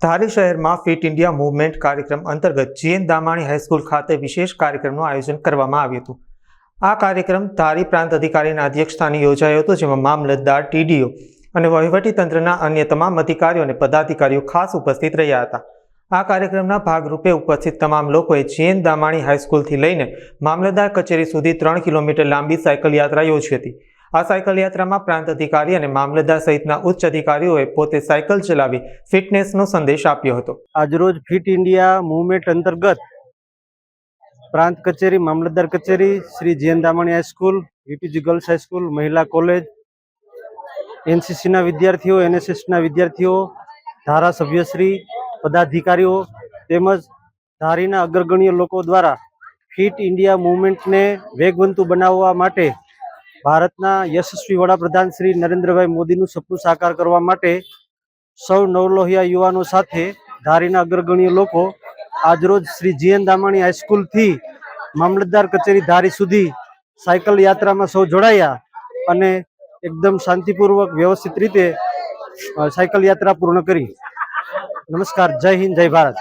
ધારી શહેરમાં fit India movement કાર્યક્રમ અંતર્ગત જીએન દામાણી હાઈસ્કૂલ ખાતે વિશેષ કાર્યક્રમનું આયોજન કરવામાં આવ્યું હતું। આ કાર્યક્રમ ધારી પ્રાંત અધિકારીના અધ્યક્ષસ્થાને યોજાયો હતો, જેમાં મામલતદાર, ટીડીઓ અને વહીવટીતંત્રના અન્ય તમામ અધિકારીઓ અને પદાધિકારીઓ ખાસ ઉપસ્થિત રહ્યા હતા। આ કાર્યક્રમના ભાગરૂપે ઉપસ્થિત તમામ લોકોએ જીએન દામાણી હાઈસ્કૂલથી લઈને મામલતદાર કચેરી સુધી 3 કિલોમીટર લાંબી સાયકલ યાત્રા યોજી હતી। આ સાયકલ યાત્રામાં પ્રાંત અધિકારી અને મામલતદાર સહિતના ઉચ્ચ અધિકારીઓએ પોતે સાયકલ ચલાવી ફિટનેસનો સંદેશ આપ્યો હતો। આજરોજ ફિટ ઇન્ડિયા મૂવમેન્ટ અંતર્ગત પ્રાંત કચેરી, મામલતદાર કચેરી, Shri GN Damani high school, VPG girls high school, મહિલા કોલેજ, એનસીસીના વિદ્યાર્થીઓ, એનએસએસના વિદ્યાર્થીઓ, ધારાસભ્યશ્રી, પદાધિકારીઓ તેમજ ધારીના અગ્રગણ્ય લોકો દ્વારા ફિટ ઇન્ડિયા મૂવમેન્ટને વેગવંતુ બનાવવા માટે ભારતના યશસ્વી વડાપ્રધાન શ્રી નરેન્દ્રભાઈ મોદીનું સપનું સાકાર કરવા માટે સૌ નવલોહિયા યુવાનો સાથે ધારીના અગ્રગણ્ય લોકો આજરોજ શ્રી જીએન દામાણી હાઈસ્કૂલથી મામલતદાર કચેરી ધારી સુધી સાયકલ યાત્રામાં સૌ જોડાયા અને એકદમ શાંતિપૂર્વક વ્યવસ્થિત રીતે સાયકલ યાત્રા પૂર્ણ કરી। નમસ્કાર, જય હિન્દ, જય ભારત।